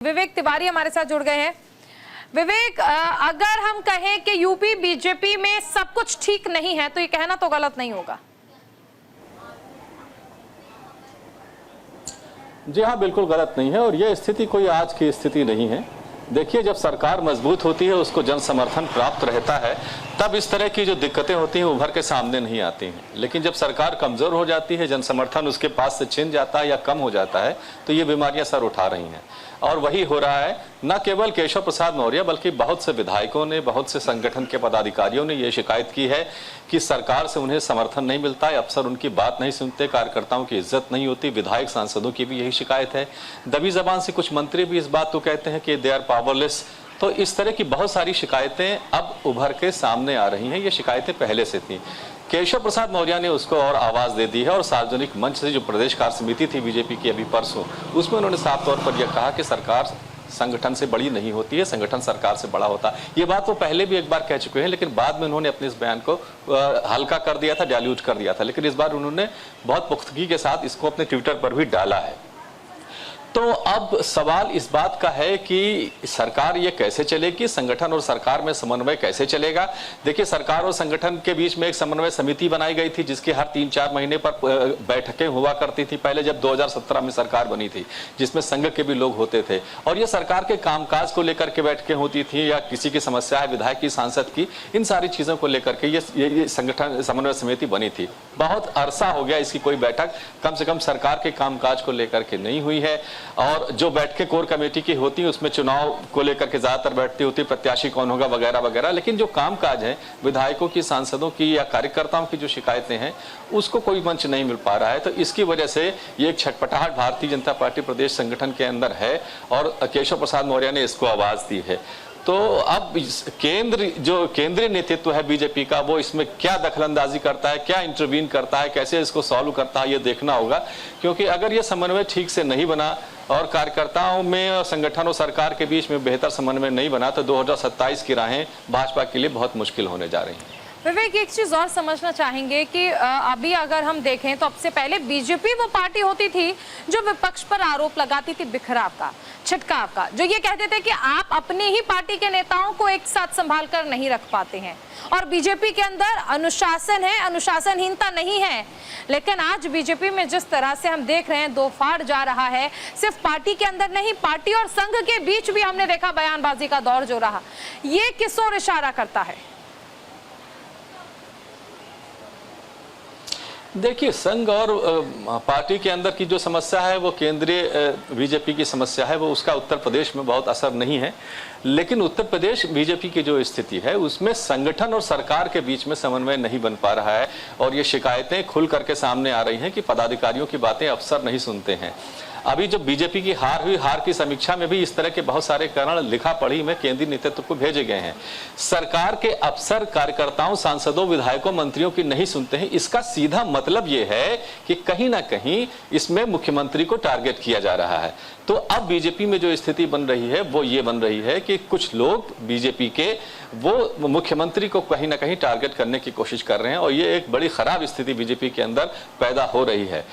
विवेक तिवारी हमारे साथ जुड़ गए हैं। विवेक, अगर हम कहें कि यूपी बीजेपी में सब कुछ ठीक नहीं है तो ये कहना तो गलत नहीं होगा। जी हाँ, बिल्कुल गलत नहीं है और ये स्थिति कोई आज की स्थिति नहीं है। देखिए, जब सरकार मजबूत होती है, उसको जन समर्थन प्राप्त रहता है, तब इस तरह की जो दिक्कतें होती हैं उभर के सामने नहीं आती हैं। लेकिन जब सरकार कमजोर हो जाती है, जन समर्थन उसके पास से छिन जाता है या कम हो जाता है, तो ये बीमारियां सर उठा रही हैं। और वही हो रहा है। न केवल केशव प्रसाद मौर्य बल्कि बहुत से विधायकों ने, बहुत से संगठन के पदाधिकारियों ने ये शिकायत की है कि सरकार से उन्हें समर्थन नहीं मिलता है, अफसर उनकी बात नहीं सुनते, कार्यकर्ताओं की इज्जत नहीं होती। विधायक सांसदों की भी यही शिकायत है। दबी जबान से कुछ मंत्री भी इस बात को कहते हैं कि दे आर पावरलेस। तो इस तरह की बहुत सारी शिकायतें अब उभर के सामने आ रही हैं। ये शिकायतें पहले से थी। केशव प्रसाद मौर्य ने उसको और आवाज दे दी है और सार्वजनिक मंच से जो प्रदेश कार्य समिति थी बीजेपी की अभी परसों, उसमें उन्होंने साफ तौर पर यह कहा कि सरकार संगठन से बड़ी नहीं होती है, संगठन सरकार से बड़ा होता है। ये बात वो पहले भी एक बार कह चुके हैं, लेकिन बाद में उन्होंने अपने इस बयान को हल्का कर दिया था, डाइल्यूट कर दिया था। लेकिन इस बार उन्होंने बहुत पुख्तगी के साथ इसको अपने ट्विटर पर भी डाला है। तो अब सवाल इस बात का है कि सरकार ये कैसे चलेगी, संगठन और सरकार में समन्वय कैसे चलेगा। देखिए, सरकार और संगठन के बीच में एक समन्वय समिति बनाई गई थी जिसकी हर 3-4 महीने पर बैठकें हुआ करती थी। पहले जब 2017 में सरकार बनी थी, जिसमें संघ के भी लोग होते थे और ये सरकार के कामकाज को लेकर के बैठकें होती थी या किसी की समस्या है विधायक की, सांसद की, इन सारी चीजों को लेकर के ये संगठन समन्वय समिति बनी थी। बहुत अरसा हो गया इसकी कोई बैठक कम से कम सरकार के कामकाज को लेकर के नहीं हुई है। और जो बैठकें कोर कमेटी की होती है उसमें चुनाव को लेकर के ज्यादातर बैठती होती, प्रत्याशी कौन होगा वगैरह वगैरह। लेकिन जो कामकाज है विधायकों की, सांसदों की या कार्यकर्ताओं की जो शिकायतें हैं, उसको कोई मंच नहीं मिल पा रहा है। तो इसकी वजह से ये एक छटपटाहट भारतीय जनता पार्टी प्रदेश संगठन के अंदर है और केशव प्रसाद मौर्य ने इसको आवाज दी है। तो अब केंद्रीय नेतृत्व है बीजेपी का, वो इसमें क्या दखलंदाजी करता है, क्या इंटरवीन करता है, कैसे इसको सॉल्व करता है, ये देखना होगा। क्योंकि अगर ये समन्वय ठीक से नहीं बना और कार्यकर्ताओं में और संगठन और सरकार के बीच में बेहतर समन्वय नहीं बना, तो 2027 की राहें भाजपा के लिए बहुत मुश्किल होने जा रही हैं। विवेक, एक चीज और समझना चाहेंगे कि अभी अगर हम देखें तो अब से पहले बीजेपी वो पार्टी होती थी जो विपक्ष पर आरोप लगाती थी बिखराव का, छिटकाव का, जो ये कहते थे कि आप अपनी ही पार्टी के नेताओं को एक साथ संभाल कर नहीं रख पाते हैं और बीजेपी के अंदर अनुशासन है, अनुशासनहीनता नहीं है। लेकिन आज बीजेपी में जिस तरह से हम देख रहे हैं दो फाड़ जा रहा है, सिर्फ पार्टी के अंदर नहीं, पार्टी और संघ के बीच भी हमने देखा बयानबाजी का दौर जो रहा, ये किस ओर इशारा करता है? देखिए, संघ और पार्टी के अंदर की जो समस्या है वो केंद्रीय बीजेपी की समस्या है, वो उसका उत्तर प्रदेश में बहुत असर नहीं है। लेकिन उत्तर प्रदेश बीजेपी की जो स्थिति है उसमें संगठन और सरकार के बीच में समन्वय नहीं बन पा रहा है और ये शिकायतें खुल करके सामने आ रही हैं कि पदाधिकारियों की बातें अफसर नहीं सुनते हैं। अभी जो बीजेपी की हार की समीक्षा में भी इस तरह के बहुत सारे कारण लिखा पढ़ी में केंद्रीय नेतृत्व को भेजे गए हैं। सरकार के अफसर कार्यकर्ताओं, सांसदों, विधायकों, मंत्रियों की नहीं सुनते हैं। इसका सीधा मतलब ये है कि कहीं ना कहीं इसमें मुख्यमंत्री को टारगेट किया जा रहा है। तो अब बीजेपी में जो स्थिति बन रही है वो ये बन रही है कि कुछ लोग बीजेपी के वो मुख्यमंत्री को कहीं ना कहीं टारगेट करने की कोशिश कर रहे हैं और ये एक बड़ी खराब स्थिति बीजेपी के अंदर पैदा हो रही है।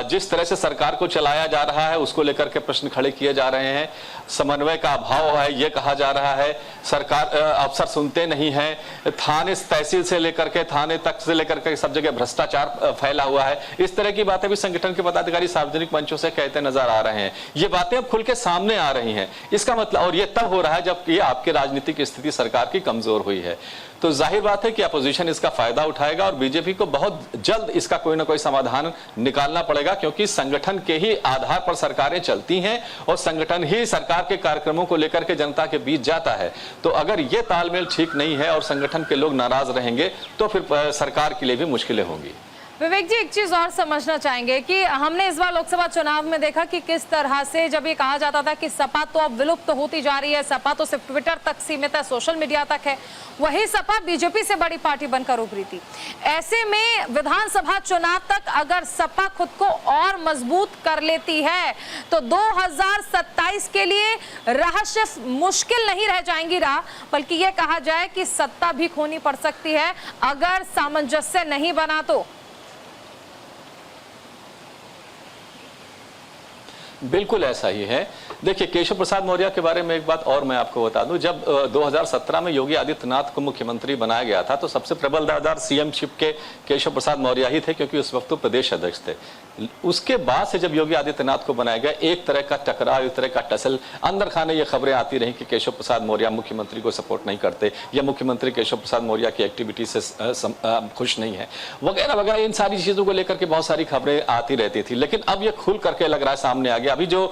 जिस तरह से सरकार को चलाया जा रहा है उसको लेकर के प्रश्न खड़े किए जा रहे हैं। समन्वय का अभाव है ये कहा जा रहा है। सरकार अफसर सुनते नहीं हैं। थाने, तहसील से लेकर के थाने तक से लेकर के सब जगह भ्रष्टाचार फैला हुआ है। इस तरह की बातें भी संगठन के पदाधिकारी सार्वजनिक मंचों से कहते नजर आ रहे हैं। ये बातें अब खुल के सामने आ रही हैं। इसका मतलब, और ये तब हो रहा है जब ये आपकी राजनीतिक स्थिति सरकार की कमजोर हुई है। तो जाहिर बात है कि अपोजिशन इसका फायदा उठाएगा और बीजेपी को बहुत जल्द इसका कोई ना कोई समाधान निकालना पड़ेगा, क्योंकि संगठन के ही आधार पर सरकारें चलती हैं और संगठन ही सरकार के कार्यक्रमों को लेकर के जनता के बीच जाता है। तो अगर ये तालमेल ठीक नहीं है और संगठन के लोग नाराज रहेंगे तो फिर सरकार के लिए भी मुश्किलें होंगी। विवेक जी, एक चीज और समझना चाहेंगे कि हमने इस बार लोकसभा चुनाव में देखा कि किस तरह से जब ये कहा जाता था कि सपा तो अब विलुप्त होती जा रही है, सपा तो सिर्फ ट्विटर तक सीमित है, सोशल मीडिया तक है, वही सपा बीजेपी से बड़ी पार्टी बनकर उभरी थी। ऐसे में विधानसभा चुनाव तक अगर सपा खुद को और मजबूत कर लेती है तो 2027 के लिए राह सिर्फ मुश्किल नहीं रह जाएंगी राह, बल्कि ये कहा जाए कि सत्ता भी खोनी पड़ सकती है अगर सामंजस्य नहीं बना तो। बिल्कुल ऐसा ही है। देखिए, केशव प्रसाद मौर्य के बारे में एक बात और मैं आपको बता दूं, जब 2017 में योगी आदित्यनाथ को मुख्यमंत्री बनाया गया था तो सबसे प्रबल दावेदार सीएमशिप के केशव प्रसाद मौर्य ही थे, क्योंकि उस वक्त तो प्रदेश अध्यक्ष थे। उसके बाद से जब योगी आदित्यनाथ को बनाया गया, एक तरह का टकराव, एक तरह का टसल, अंदर खाने ये खबरें आती रही कि केशव प्रसाद मौर्य मुख्यमंत्री को सपोर्ट नहीं करते या मुख्यमंत्री केशव प्रसाद मौर्य की एक्टिविटी से खुश नहीं है, वगैरह वगैरह। इन सारी चीजों को लेकर के बहुत सारी खबरें आती रहती थी, लेकिन अब ये खुल करके लग रहा है सामने आ गया। अभी जो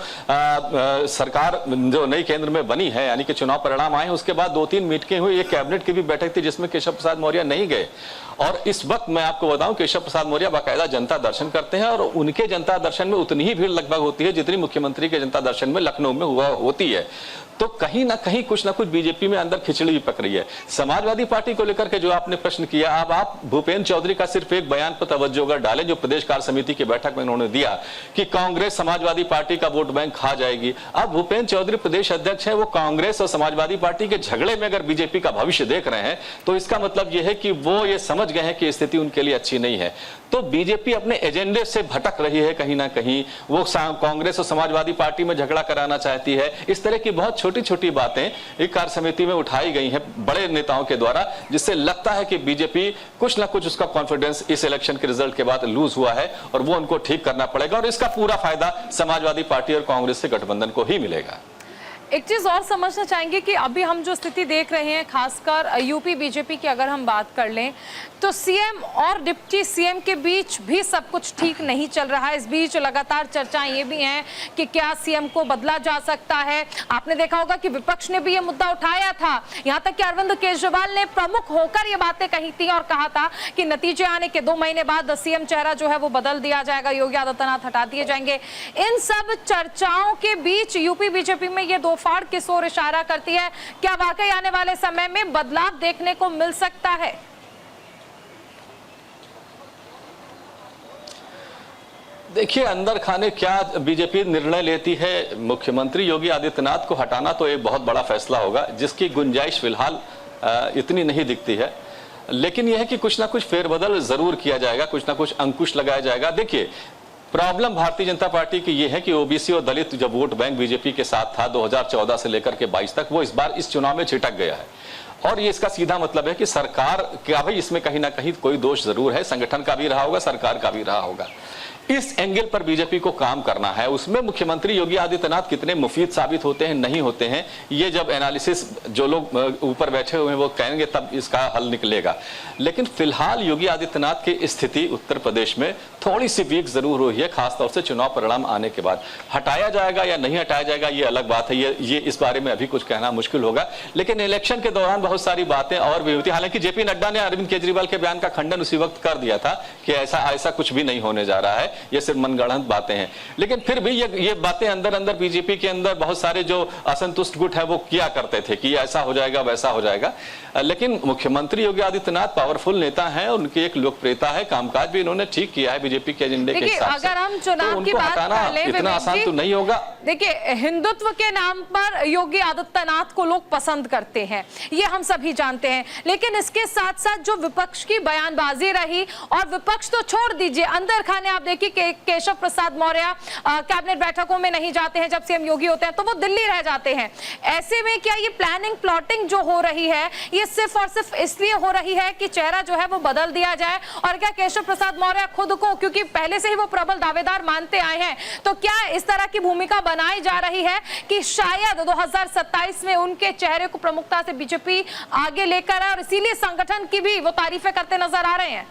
सरकार जो नई केंद्र में बनी है, यानी कि चुनाव परिणाम आए, उसके बाद 2-3 मीटिंगें हुई, एक कैबिनेट की भी बैठक थी जिसमें केशव प्रसाद मौर्य नहीं गए। और इस वक्त मैं आपको बताऊं, केशव प्रसाद मौर्य बाकायदा जनता दर्शन करते हैं और उनके जनता दर्शन में उतनी ही भीड़ लगभग होती है जितनी मुख्यमंत्री के जनता दर्शन में लखनऊ में हुआ होती है। तो कहीं ना कहीं कुछ ना कुछ बीजेपी में अंदर खिचड़ी भी पक रही है। समाजवादी पार्टी को लेकर के जो आपने प्रश्न किया, अब आप भूपेंद्र चौधरी का सिर्फ एक बयान पर तवज्जो अगर डालें जो प्रदेश कार्य समिति की बैठक में उन्होंने दिया कि कांग्रेस समाजवादी पार्टी का वोट बैंक खा जाएगी। अब भूपेंद्र चौधरी प्रदेश अध्यक्ष है, वो कांग्रेस और समाजवादी पार्टी के झगड़े में अगर बीजेपी का भविष्य देख रहे हैं तो इसका मतलब यह है कि वो ये समझ गए हैं कि स्थिति उनके लिए अच्छी नहीं है। तो बीजेपी अपने एजेंडे से भटक रही है कहीं ना कहीं, वो कांग्रेस और समाजवादी पार्टी में झगड़ा कराना चाहती है। इस तरह की बहुत छोटी छोटी बातें एक कार्य समिति में उठाई गई हैं बड़े नेताओं के द्वारा, जिससे लगता है कि बीजेपी कुछ ना कुछ उसका कॉन्फिडेंस इस इलेक्शन के रिजल्ट के बाद लूज हुआ है और वो उनको ठीक करना पड़ेगा, और इसका पूरा फायदा समाजवादी पार्टी और कांग्रेस से गठबंधन को ही मिलेगा। एक चीज और समझना चाहेंगे कि अभी हम जो स्थिति देख रहे हैं, खासकर यूपी बीजेपी की अगर हम बात कर लें, तो सीएम और डिप्टी सीएम के बीच भी सब कुछ ठीक नहीं चल रहा है। इस बीच लगातार चर्चाएं ये भी हैं कि क्या सीएम को बदला जा सकता है। आपने देखा होगा कि विपक्ष ने भी ये मुद्दा उठाया था, यहाँ तक कि अरविंद केजरीवाल ने प्रमुख होकर ये बातें कही थी और कहा था कि नतीजे आने के 2 महीने बाद सीएम चेहरा जो है वो बदल दिया जाएगा, योगी आदित्यनाथ हटा दिए जाएंगे। इन सब चर्चाओं के बीच यूपी बीजेपी में ये फाड़ किस ओर इशारा करती है? क्या वाकई आने वाले समय में बदलाव देखने को मिल सकता है? देखिए, अंदर खाने क्या बीजेपी निर्णय लेती है। मुख्यमंत्री योगी आदित्यनाथ को हटाना तो एक बहुत बड़ा फैसला होगा जिसकी गुंजाइश फिलहाल इतनी नहीं दिखती है, लेकिन यह है कि कुछ ना कुछ फेरबदल जरूर किया जाएगा, कुछ ना कुछ अंकुश लगाया जाएगा। देखिए, प्रॉब्लम भारतीय जनता पार्टी की यह है कि ओबीसी और दलित जो वोट बैंक बीजेपी के साथ था 2014 से लेकर के 22 तक, वो इस बार इस चुनाव में छिटक गया है। और ये इसका सीधा मतलब है कि सरकार का भाई इसमें कहीं ना कहीं कोई दोष जरूर है, संगठन का भी रहा होगा, सरकार का भी रहा होगा। इस एंगल पर बीजेपी को काम करना है। उसमें मुख्यमंत्री योगी आदित्यनाथ कितने मुफीद साबित होते हैं, नहीं होते हैं, ये जब एनालिसिस जो लोग ऊपर बैठे हुए हैं वो कहेंगे तब इसका हल निकलेगा। लेकिन फिलहाल योगी आदित्यनाथ की स्थिति उत्तर प्रदेश में थोड़ी सी वीक जरूर हुई है, खासतौर से चुनाव परिणाम आने के बाद। हटाया जाएगा या नहीं हटाया जाएगा ये अलग बात है, ये इस बारे में अभी कुछ कहना मुश्किल होगा। लेकिन इलेक्शन के दौरान बहुत सारी बातें और भी होती। हालांकि जेपी नड्डा ने अरविंद केजरीवाल के बयान का खंडन उसी वक्त कर दिया था कि ऐसा कुछ भी नहीं होने जा रहा है, ये सिर्फ मनगढ़ंत बातें हैं। लेकिन फिर भी ये बातें अंदर अंदर बीजेपी के अंदर बहुत सारे जो असंतुष्ट गुट है वो किया करते थे कि ऐसा हो जाएगा वैसा हो जाएगा। लेकिन मुख्यमंत्री योगी आदित्यनाथ पावरफुल नेता हैं, उनकी एक लोकप्रियता है, कामकाज भी इन्होंने ठीक किया है बीजेपी के एजेंडे के हिसाब से। अगर हम चुनाव की बात कर लें, इतना आसान तो नहीं होगा। देखिए, हिंदुत्व के नाम पर योगी आदित्यनाथ को लोग पसंद करते हैं, ये हम सभी जानते हैं। लेकिन इसके साथ साथ जो विपक्ष की बयानबाजी रही, और विपक्ष तो छोड़ दीजिए, अंदर खाने आप देखिए केशव प्रसाद मौर्य कैबिनेट बैठकों में नहीं जाते हैं। जब सीएम योगी होते हैं तो वो दिल्ली रह जाते हैं। ऐसे में क्या ये प्लानिंग प्लॉटिंग जो हो रही है ये सिर्फ और सिर्फ इसलिए हो रही है कि चेहरा जो है वो बदल दिया जाए? और क्या केशव प्रसाद मौर्य खुद को, क्योंकि पहले से ही वो प्रबल दावेदार मानते आए हैं, तो क्या इस तरह की भूमिका बनाई जा रही है कि शायद 2027 में उनके चेहरे को प्रमुखता से बीजेपी आगे लेकर आए और इसीलिए संगठन की भी वो तारीफें करते नजर आ रहे हैं?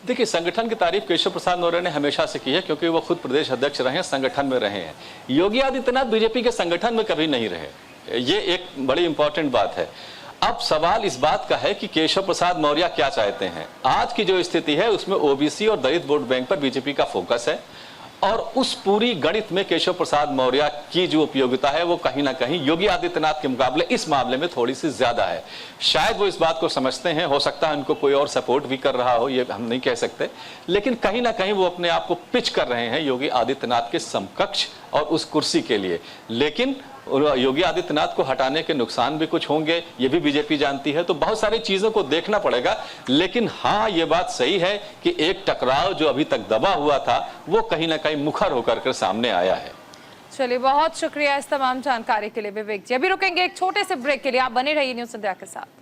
देखिए, संगठन की तारीफ केशव प्रसाद मौर्य ने हमेशा से की है, क्योंकि वो खुद प्रदेश अध्यक्ष रहे हैं, संगठन में रहे हैं। योगी आदित्यनाथ बीजेपी के संगठन में कभी नहीं रहे, ये एक बड़ी इंपॉर्टेंट बात है। अब सवाल इस बात का है कि केशव प्रसाद मौर्य क्या चाहते हैं। आज की जो स्थिति है उसमें ओबीसी और दलित वोट बैंक पर बीजेपी का फोकस है, और उस पूरी गणित में केशव प्रसाद मौर्य की जो उपयोगिता है वो कहीं ना कहीं योगी आदित्यनाथ के मुकाबले इस मामले में थोड़ी सी ज्यादा है। शायद वो इस बात को समझते हैं, हो सकता है उनको कोई और सपोर्ट भी कर रहा हो, ये हम नहीं कह सकते, लेकिन कहीं ना कहीं वो अपने आप को पिच कर रहे हैं योगी आदित्यनाथ के समकक्ष और उस कुर्सी के लिए। लेकिन और योगी आदित्यनाथ को हटाने के नुकसान भी कुछ होंगे, ये भी बीजेपी जानती है। तो बहुत सारी चीजों को देखना पड़ेगा, लेकिन हाँ ये बात सही है कि एक टकराव जो अभी तक दबा हुआ था वो कहीं ना कहीं मुखर होकर के सामने आया है। चलिए, बहुत शुक्रिया इस तमाम जानकारी के लिए विवेक जी। अभी रुकेंगे एक छोटे से ब्रेक के लिए, आप बने रहिए न्यूज़ संध्या के साथ।